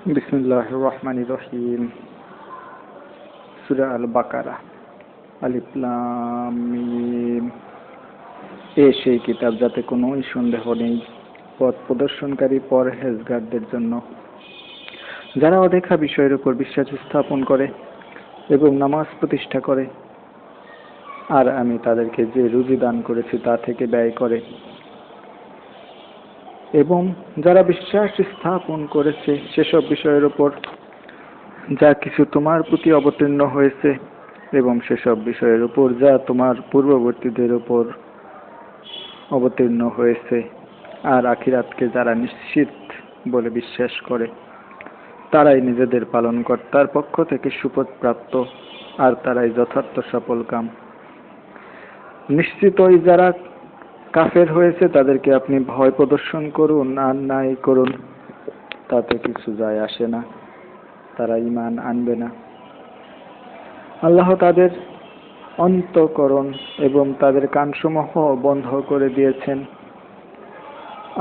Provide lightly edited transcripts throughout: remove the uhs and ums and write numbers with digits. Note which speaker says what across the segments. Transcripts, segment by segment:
Speaker 1: বিসমিল্লাহির রহমানির রহিম। সূরা আল বাকারা। আলিফ লাম মিম। সেই কিতাব যাতে কোনো সন্দেহ নেই পথ প্রদর্শনকারী পরহেজগারদের জন্য, যারা অদেখা বিষয়ের উপর বিশ্বাস স্থাপন করে এবং নামাজ প্রতিষ্ঠা করে, আর আমি তাদেরকে যে রুজি দান করেছি তা থেকে ব্যয় করে, এবং যারা বিশ্বাস স্থাপন করেছে সেসব বিষয়ের উপর যা কিছু তোমার প্রতি অবতীর্ণ হয়েছে এবং সেসব বিষয়ের উপর যা তোমার পূর্ববর্তীদের উপর অবতীর্ণ হয়েছে, আর আখিরাতকে যারা নিশ্চিত বলে বিশ্বাস করে তারাই নিজেদের পালনকর্তার পক্ষ থেকে সুপথ প্রাপ্ত, আর তারাই যথার্থ সফলকাম। নিশ্চিতই যারা কাফের হয়েছে তাদেরকে আপনি ভয় প্রদর্শন করুন আর নাই করুন, তাতে কিছু যায় আসে না, তারা ঈমান আনবে না। আল্লাহ তাদের অন্তঃকরণ এবং তাদের কানসমূহ বন্ধ করে দিয়েছেন,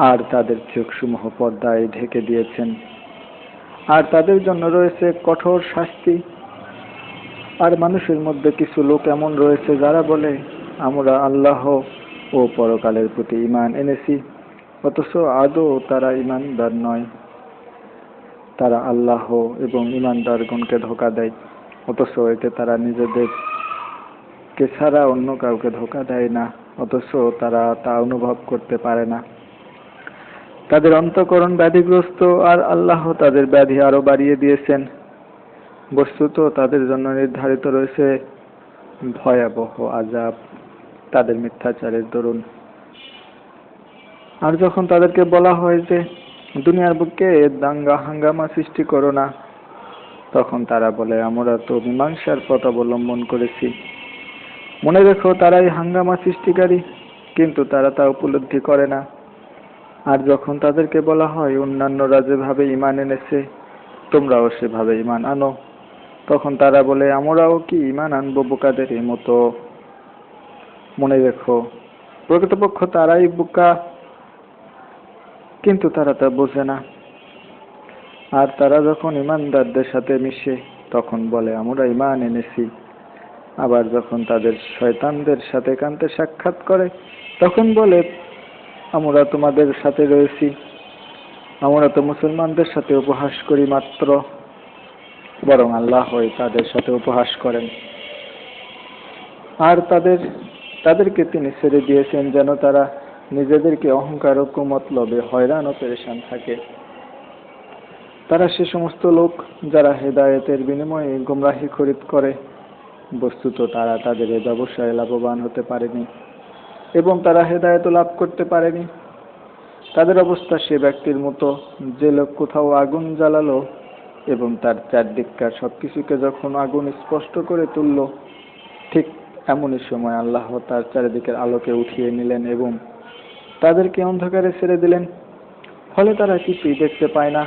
Speaker 1: আর তাদের চোখসমূহ পর্দায় ঢেকে দিয়েছেন, আর তাদের জন্য রয়েছে কঠোর শাস্তি। আর মানুষের মধ্যে কিছু লোক এমন রয়েছে যারা বলে, আমরা আল্লাহ ও পরকালের প্রতি ঈমান এনেছি, অথচ আদৌ তারা ঈমানদার নয়। তারা আল্লাহ এবং ঈমানদারগণকে ধোঁকা দেয়, অথচ এতে তারা নিজেদেরকে ছাড়া অন্য কাউকে ধোঁকা দেয় না, অথচ তারা তা অনুভব করতে পারে না। তাদের অন্তঃকরণ ব্যাধিগ্রস্ত, আর আল্লাহ তাদের ব্যাধি আরো বাড়িয়ে দিয়েছেন। বস্তুত তাদের জন্য নির্ধারিত রয়েছে ভয়াবহ আযাব তাদের মিথ্যাচারের দরুন। আর যখন তাদেরকে বলা হয় যে দুনিয়ার বুকে দাঙ্গা হাঙ্গামা সৃষ্টি করো না, তখন তারা বলে, আমরা তো মীমাংসার পথ অবলম্বন করেছি। মনে রেখো, তারাই হাঙ্গামা সৃষ্টিকারী, কিন্তু তারা তা উপলব্ধি করে না। আর যখন তাদেরকে বলা হয় অন্যান্যরা যেভাবে ঈমান এনেছে তোমরাও সেভাবে ঈমান আনো, তখন তারা বলে, আমরাও কি ঈমান আনবো বোকাদের মতো। মনে রেখো, প্রকৃতপক্ষ তারাই বোকা, কিন্তু তারা তা বোঝে না। আর তারা যখন ঈমানদারদের সাথে মিশে তখন বলে, আমরা ঈমান এনেছি। আবার যখন তাদের শয়তানদের সাথে একান্তে সাক্ষাৎ করে তখন বলে, আমরা তোমাদের সাথে রয়েছি, আমরা তো মুসলমানদের সাথে উপহাস করি মাত্র। বরং আল্লাহ তাদের সাথে উপহাস করেন, আর তাদেরকে তিনি ছেড়ে দিয়েছেন যেন তারা নিজেদেরকে অহংকার ও কুমতলবে হয়রান ও পেরেশান থাকে। তারা সে সমস্ত লোক যারা হেদায়েতের বিনিময়ে গোমরাহি খরিদ করে। বস্তুত তারা তাদের এ ব্যবসায় লাভবান হতে পারেনি এবং তারা হেদায়েত লাভ করতে পারেনি। তাদের অবস্থা সে ব্যক্তির মতো যে লোক কোথাও আগুন জ্বালালো এবং তার চারদিককার সবকিছুকে যখন আগুন স্পষ্ট করে তুলল, ঠিক এমনই সময় আল্লাহ তার চারিদিকের আলোকে উঠিয়ে নিলেন এবং তাদেরকে অন্ধকারে ছেড়ে দিলেন। ফলে তারা কিছুই দেখতে পায় না,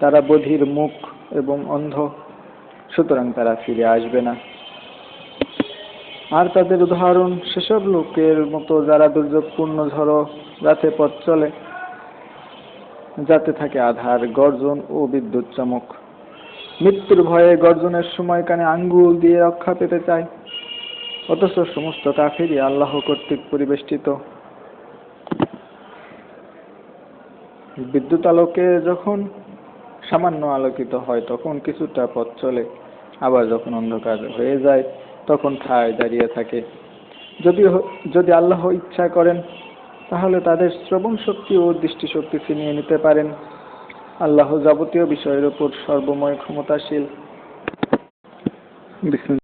Speaker 1: তারা বধির মুখ এবং অন্ধ, সুতরাং তারা ফিরে আসবে না। আর তাদের উদাহরণ সেসব লোকের মতো যারা দুর্যোগপূর্ণ ঝড়ো রাতে পথ চলে, যাতে থাকে আধার, গর্জন ও বিদ্যুৎ চমক। মৃত্যুর ভয়ে গর্জনের সময় কানে আঙ্গুল দিয়ে রক্ষা পেতে চায়, অথচ সমস্ত কাফিরই আল্লাহ কর্তৃক পরিবেষ্টিত। বিদ্যুৎ আলোকে যখন সামান্য আলোকিত হয় তখন কিছুটা পথ চলে, আবার যখন অন্ধকার হয়ে যায় তখন ঠায় দাঁড়িয়ে থাকে। যদি আল্লাহ ইচ্ছা করেন তাহলে তাদের শ্রবণ শক্তি ও দৃষ্টিশক্তি ছিনিয়ে নিতে পারেন। আল্লাহ যাবতীয় বিষয়ের উপর সর্বময় ক্ষমতাশীল। বিসমিল্লাহ।